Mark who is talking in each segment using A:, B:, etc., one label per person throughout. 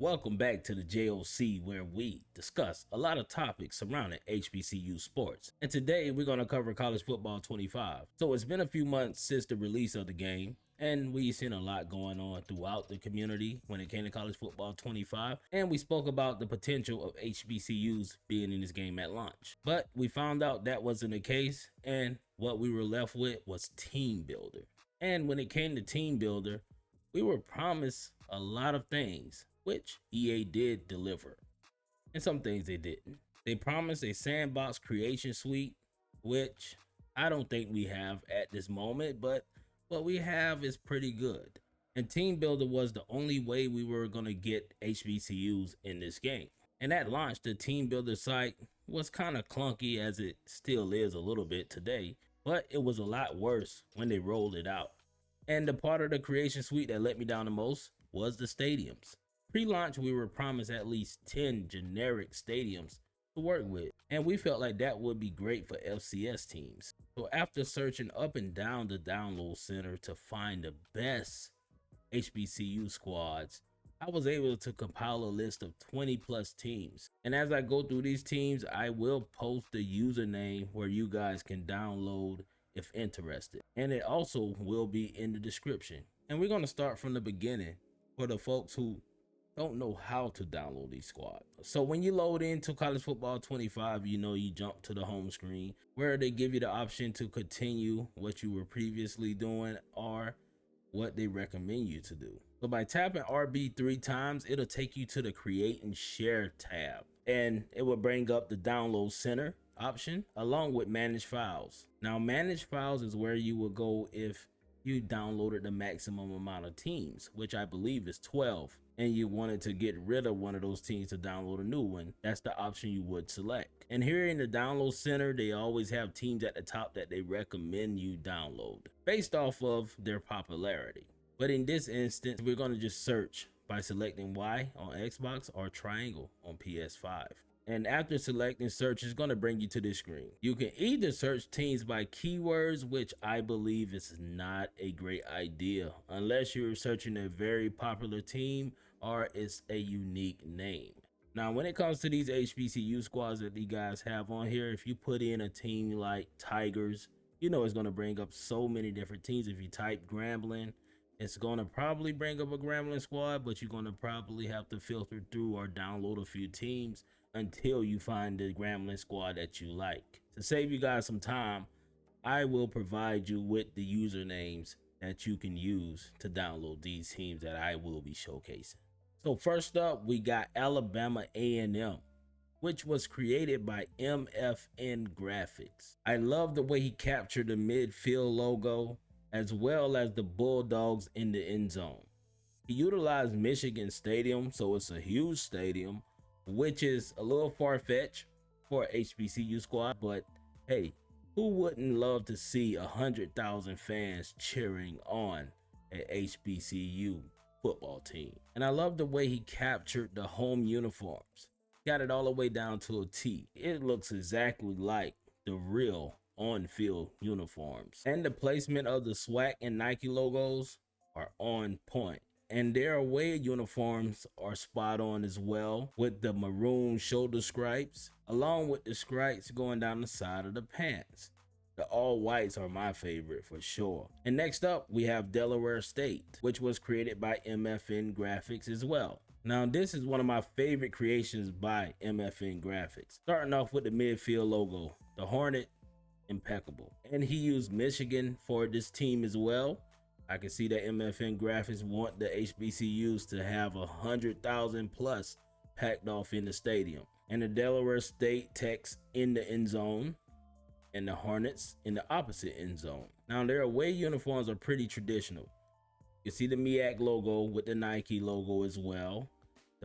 A: Welcome back to the J.O.C, where we discuss a lot of topics surrounding HBCU sports. And today we're going to cover college football 25. So it's been a few months since the release of the game, and we've seen a lot going on throughout the community when it came to college football 25. And we spoke about the potential of HBCUs being in this game at launch. But we found out that wasn't the case, and what we were left with was Teambuilder. And when it came to Teambuilder, we were promised a lot of things, which EA did deliver, and some things they didn't. They promised a sandbox creation suite, which I don't think we have at this moment, but what we have is pretty good. And Teambuilder was the only way we were going to get HBCUs in this game. And at launch, the Teambuilder site was kind of clunky, as it still is a little bit today, but it was a lot worse when they rolled it out. And the part of the creation suite that let me down the most was the stadiums. Pre-launch, we were promised at least 10 generic stadiums to work with, and we felt like that would be great for FCS teams. So after searching up and down the download center to find the best HBCU squads, I was able to compile a list of 20 plus teams. And as I go through these teams, I will post the username where you guys can download if interested. And it also will be in the description. And we're going to start from the beginning for the folks who don't know how to download these squads. So when you load into college football 25, you jump to the home screen where they give you the option to continue what you were previously doing or what they recommend you to do. So by tapping RB 3 times, it'll take you to the create and share tab, and it will bring up the download center option along with manage files. Now manage files is where you will go if you downloaded the maximum amount of teams, which I believe is 12, and you wanted to get rid of one of those teams to download a new one. That's the option you would select. And here in the download center, they always have teams at the top that they recommend you download based off of their popularity. But in this instance, we're going to just search by selecting Y on Xbox or triangle on PS5. And after selecting search, it's going to bring you to this screen. You can either search teams by keywords, which I believe is not a great idea unless you're searching a very popular team or it's a unique name. Now, when it comes to these HBCU squads that you guys have on here, if you put in a team like Tigers, it's going to bring up so many different teams. If you type Grambling, it's going to probably bring up a Grambling squad, but you're going to probably have to filter through or download a few teams until you find the Grambling squad that you like. To save you guys some time, I will provide you with the usernames that you can use to download these teams that I will be showcasing. So first up, we got Alabama A&M, which was created by M-F-NGraphics. I love the way he captured the midfield logo as well as the Bulldogs in the end zone. He utilized Michigan Stadium, so it's a huge stadium, which is a little far-fetched for a HBCU squad, but hey, who wouldn't love to see 100,000 fans cheering on an HBCU football team? And I love the way he captured the home uniforms. Got it all the way down to a T. It looks exactly like the real on-field uniforms. And the placement of the SWAC and Nike logos are on point. And their away uniforms are spot on as well, with the maroon shoulder stripes, along with the stripes going down the side of the pants. The all whites are my favorite for sure. And next up, we have Delaware State, which was created by M-F-NGraphics as well. Now, this is one of my favorite creations by M-F-NGraphics. Starting off with the midfield logo, the Hornet, impeccable. And he used Michigan for this team as well. I can see that M-F-NGraphics want the HBCUs to have 100,000 plus packed off in the stadium. And the Delaware State text in the end zone and the Hornets in the opposite end zone. Now, their away uniforms are pretty traditional. You see the MEAC logo with the Nike logo as well.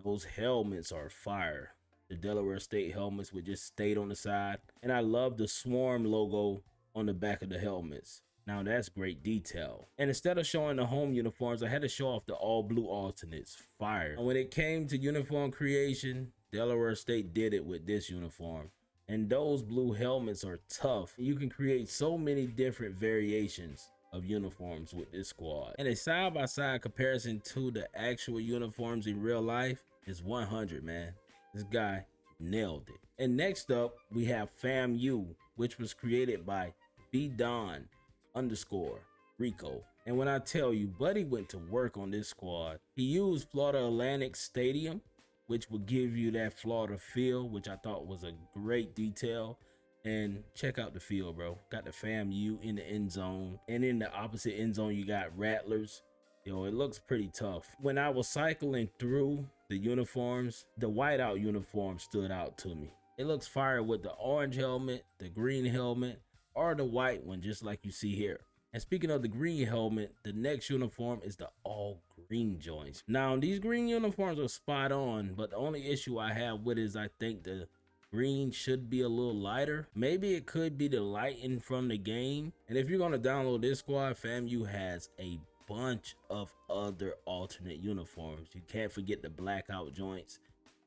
A: Those helmets are fire. The Delaware State helmets with just State on the side. And I love the Swarm logo on the back of the helmets. Now that's great detail. And instead of showing the home uniforms, I had to show off the all blue alternates. Fire. And when it came to uniform creation, Delaware State did it with this uniform. And those blue helmets are tough. You can create so many different variations of uniforms with this squad. And a side-by-side comparison to the actual uniforms in real life, is 100, man. This guy nailed it. And next up, we have FAMU, which was created by Pt.1_Rico. And when I tell you, Buddy went to work on this squad. He used Florida Atlantic Stadium, which will give you that Florida feel, which I thought was a great detail. And check out the field, bro. Got the FAMU in the end zone, and in the opposite end zone, you got Rattlers. Yo, it looks pretty tough. When I was cycling through the uniforms, the whiteout uniform stood out to me. It looks fire with the orange helmet, the green helmet, or the white one, just like you see here. And speaking of the green helmet, the next uniform is the all green joints. Now, these green uniforms are spot on, but the only issue I have with it is I think the green should be a little lighter. Maybe it could be the lighting from the game. And if you're going to download this squad, FAMU has a bunch of other alternate uniforms. You can't forget the blackout joints.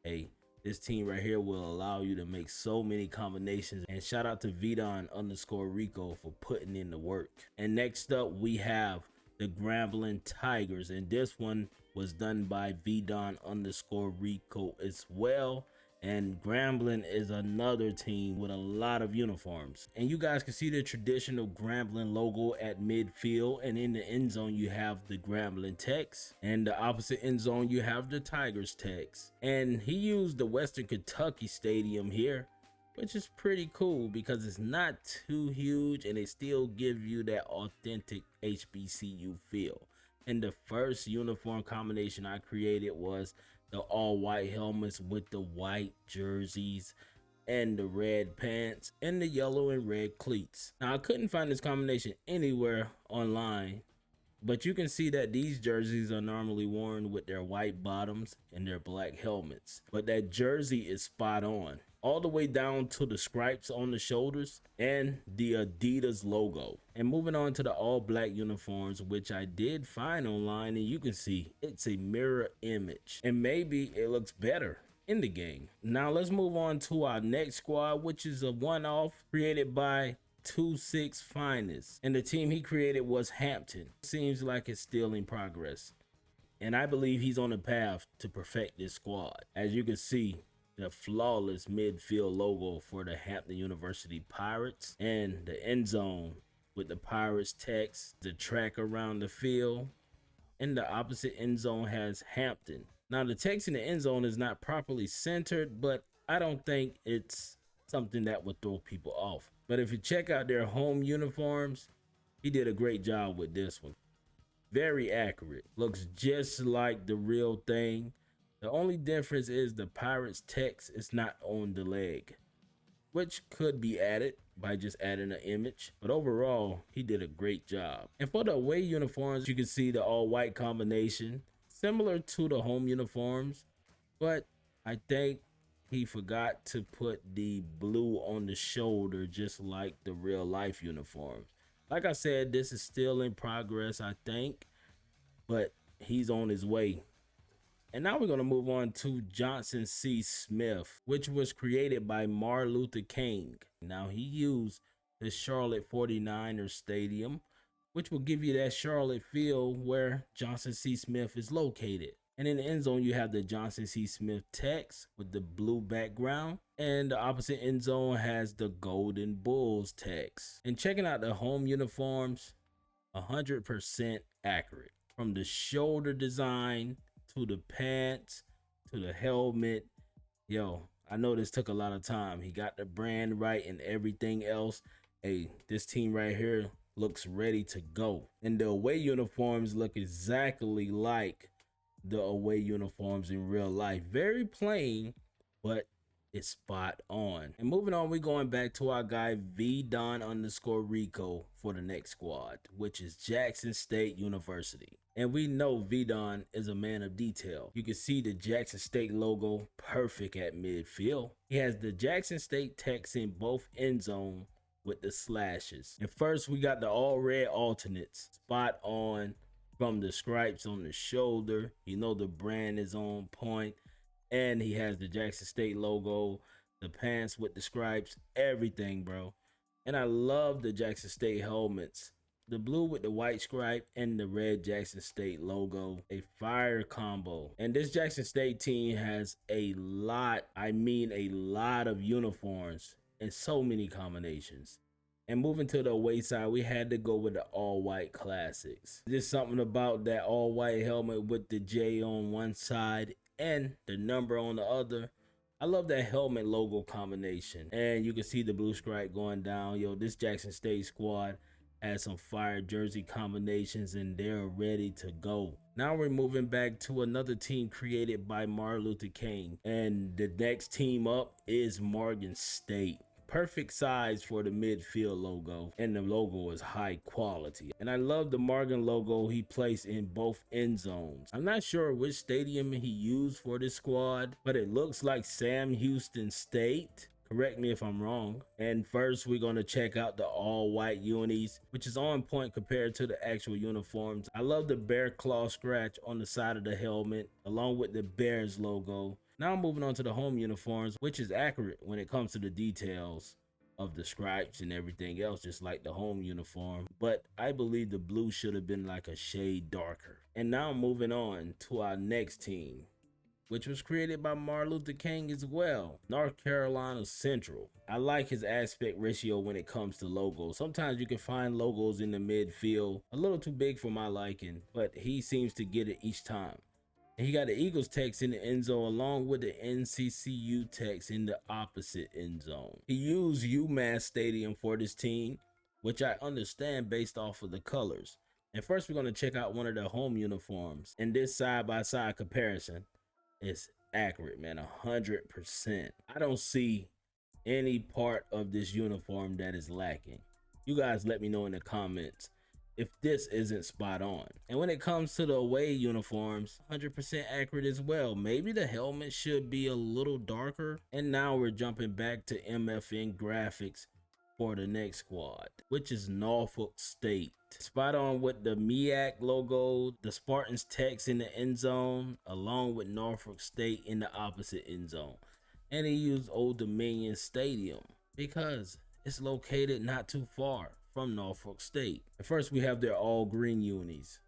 A: Hey, this team right here will allow you to make so many combinations. And shout out to Vidon_Rico for putting in the work. And next up, we have the Grambling Tigers. And this one was done by Vidon_Rico as well. And Grambling is another team with a lot of uniforms. And you guys can see the traditional Grambling logo at midfield. And in the end zone, you have the Grambling text. And the opposite end zone, you have the Tigers text. And he used the Western Kentucky Stadium here, which is pretty cool because it's not too huge and it still gives you that authentic HBCU feel. And the first uniform combination I created was the all white helmets with the white jerseys and the red pants and the yellow and red cleats. Now, I couldn't find this combination anywhere online, but you can see that these jerseys are normally worn with their white bottoms and their black helmets. But that jersey is spot on, all the way down to the stripes on the shoulders and the Adidas logo. And moving on to the all black uniforms, which I did find online, and you can see it's a mirror image and maybe it looks better in the game. Now let's move on to our next squad, which is a one-off created by TwoSixFinest, and the team he created was Hampton. Seems like it's still in progress, and I believe he's on the path to perfect this squad. As you can see, the flawless midfield logo for the Hampton University Pirates, and the end zone with the Pirates text, the track around the field, and the opposite end zone has Hampton. Now the text in the end zone is not properly centered, but I don't think it's something that would throw people off. But if you check out their home uniforms, he did a great job with this one. Very accurate, looks just like the real thing. The only difference is the Pirates text is not on the leg, which could be added by just adding an image. But overall, he did a great job. And for the away uniforms, you can see the all white combination, similar to the home uniforms, but I think he forgot to put the blue on the shoulder, just like the real life uniforms. Like I said, this is still in progress, I think, but he's on his way. And now we're going to move on to Johnson C. Smith, which was created by Marluthakang. Now he used the Charlotte 49ers Stadium, which will give you that Charlotte feel where Johnson C. Smith is located. And in the end zone, you have the Johnson C. Smith text with the blue background. And the opposite end zone has the Golden Bulls text. And checking out the home uniforms, 100% accurate. From the shoulder design to the pants to the helmet. Yo, I know this took a lot of time. He got the brand right and everything else. Hey, this team right here looks ready to go. And the away uniforms look exactly like the away uniforms in real life. Very plain, but it's spot on. And moving on, we're going back to our guy Vidon_Rico for the next squad, which is Jackson State University. And we know Vidon is a man of detail. You can see the Jackson State logo perfect at midfield. He has the Jackson State text in both end zone with the slashes. And first, we got the all red alternates, spot on. From the stripes on the shoulder, you know the brand is on point. And he has the Jackson State logo, the pants with the stripes, everything, bro. And I love the Jackson State helmets. The blue with the white stripe and the red Jackson State logo, a fire combo. And this Jackson State team has a lot, I mean a lot of uniforms and so many combinations. And moving to the away side, we had to go with the all-white classics. Just something about that all-white helmet with the J on one side and the number on the other. I love that helmet logo combination. And you can see the blue stripe going down. Yo, this Jackson State squad has some fire jersey combinations and they're ready to go. Now we're moving back to another team created by Marluthakang. And the next team up is Margan State. Perfect size for the midfield logo, and the logo is high quality. And I love the Margan logo he placed in both end zones. I'm not sure which stadium he used for this squad, but it looks like Sam Houston State. Correct me if I'm wrong. And first we're going to check out the all white unis, which is on point compared to the actual uniforms. I love the bear claw scratch on the side of the helmet along with the Bears logo. Now moving on to the home uniforms, which is accurate when it comes to the details of the stripes and everything else, just like the home uniform. But I believe the blue should have been like a shade darker. And now moving on to our next team, which was created by Marluthakang as well, North Carolina Central. I like his aspect ratio when it comes to logos. Sometimes you can find logos in the midfield a little too big for my liking, but he seems to get it each time. And he got the Eagles text in the end zone along with the NCCU text in the opposite end zone. He used UMass Stadium for this team, which I understand based off of the colors. And first we're going to check out one of the home uniforms. And this side-by-side comparison is accurate, man, 100%. I don't see any part of this uniform that is lacking. You guys let me know in the comments if this isn't spot on. And when it comes to the away uniforms, 100% accurate as well. Maybe the helmet should be a little darker. And now we're jumping back to M-F-NGraphics for the next squad, which is Norfolk State. Spot on with the MEAC logo, the Spartans text in the end zone, along with Norfolk State in the opposite end zone. And he used Old Dominion Stadium because it's located not too far from Norfolk State. And first we have their all green unis,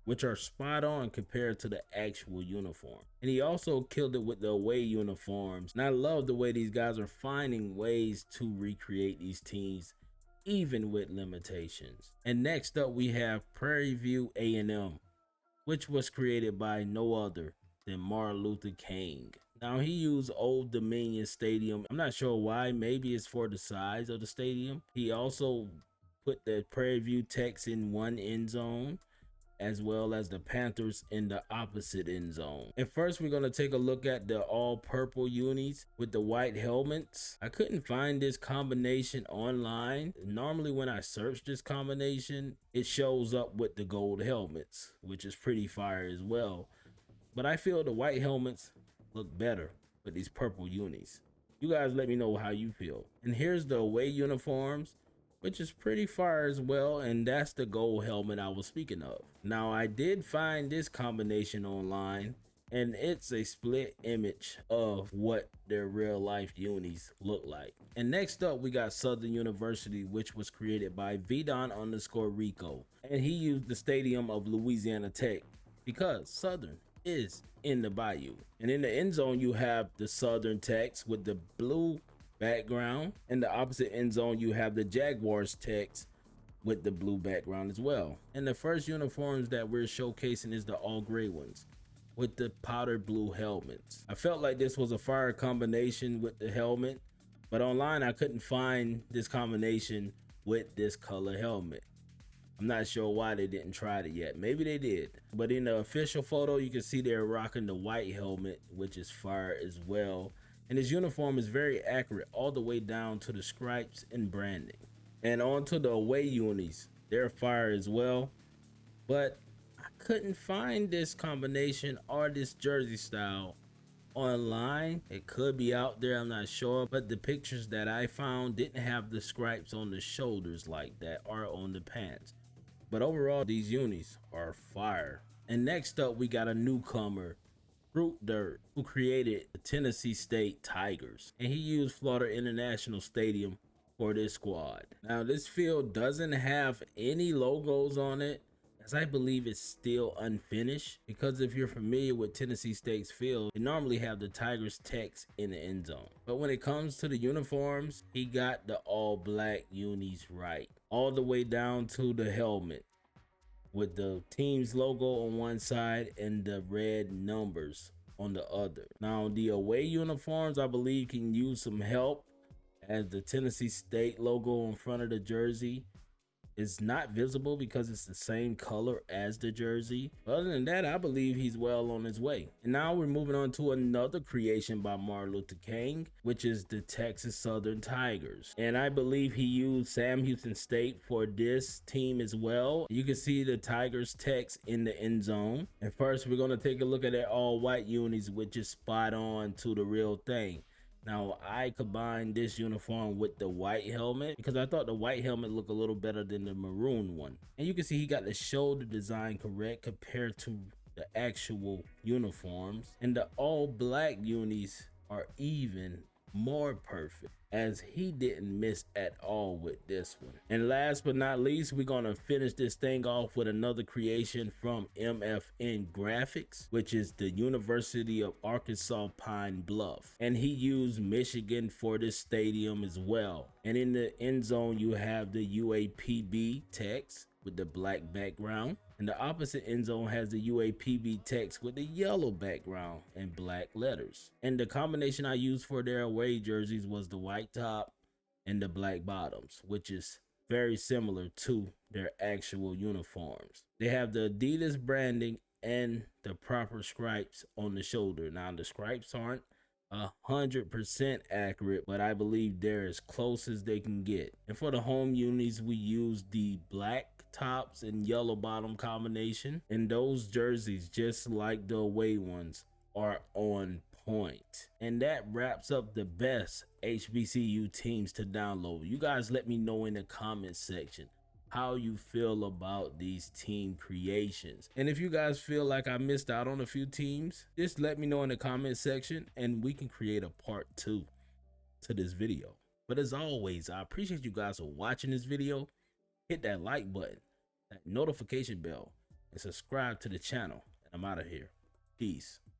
A: which are spot on compared to the actual uniform. And he also killed it with the away uniforms. And I love the way these guys are finding ways to recreate these teams, even with limitations. And next up we have Prairie View A&M, which was created by no other than Marluthakang. Now he used Old Dominion Stadium. I'm not sure why, maybe it's for the size of the stadium. He also put the Prairie View text in one end zone, as well as the Panthers in the opposite end zone. And first we're going to take a look at the all purple unis with the white helmets. I couldn't find this combination online. Normally when I search this combination, it shows up with the gold helmets, which is pretty fire as well. But I feel the white helmets look better with these purple unis. You guys let me know how you feel. And here's the away uniforms, which is pretty fire as well, and that's the gold helmet I was speaking of. Now I did find this combination online, and it's a split image of what their real life unis look like. And next up we got Southern University, which was created by Vidon_Rico, and he used the stadium of Louisiana Tech because Southern is in the bayou. And in the end zone you have the Southern text with the blue background. In the opposite end zone you have the Jaguars text with the blue background as well. And the first uniforms that we're showcasing is the all gray ones with the powder blue helmets. I felt like this was a fire combination with the helmet, but online I couldn't find this combination with this color helmet. I'm not sure why they didn't try it yet. Maybe they did. But in the official photo you can see they're rocking the white helmet, which is fire as well. And his uniform is very accurate all the way down to the stripes and branding. And on to the away unis. They're fire as well. But I couldn't find this combination or this jersey style online. It could be out there, I'm not sure. But the pictures that I found didn't have the stripes on the shoulders like that or on the pants. But overall, these unis are fire. And next up, we got a newcomer, Fruitdirt, who created the Tennessee State Tigers. And he used Florida International Stadium for this squad. Now this field doesn't have any logos on it, as I believe it's still unfinished, because if you're familiar with Tennessee State's field, they normally have the Tigers text in the end zone. But when it comes to the uniforms, he got the all black unis right, all the way down to the helmet with the team's logo on one side and the red numbers on the other. Now the away uniforms, I believe, can use some help, as the Tennessee State logo in front of the jersey is not visible because it's the same color as the jersey. Other than that, I believe he's well on his way. And now we're moving on to another creation by Marluthakang, which is the Texas Southern Tigers. And I believe he used Sam Houston State for this team as well. You can see the Tigers text in the end zone. And first, we're going to take a look at their all white unis, which is spot on to the real thing. Now, I combined this uniform with the white helmet because I thought the white helmet looked a little better than the maroon one. And you can see he got the shoulder design correct compared to the actual uniforms. And the all black unis are even more perfect, as he didn't miss at all with this one. And last but not least, we're gonna finish this thing off with another creation from M-F-NGraphics, which is the University of Arkansas Pine Bluff. And he used Michigan for this stadium as well. And in the end zone, you have the UAPB text with the black background, and the opposite end zone has the UAPB text with the yellow background and black letters. And the combination I used for their away jerseys was the white top and the black bottoms, which is very similar to their actual uniforms. They have the Adidas branding and the proper stripes on the shoulder. Now the stripes aren't 100% accurate, but I believe they're as close as they can get. And for the home unis, we use the black tops and yellow bottom combination, and those jerseys, just like the away ones, are on point. And that wraps up the best HBCU teams to download. You guys let me know in the comment section how you feel about these team creations. And if you guys feel like I missed out on a few teams, just let me know in the comment section and we can create a part 2 to this video. But as always, I appreciate you guys for watching this video. Hit that like button, that notification bell, and subscribe to the channel. And I'm out of here. Peace.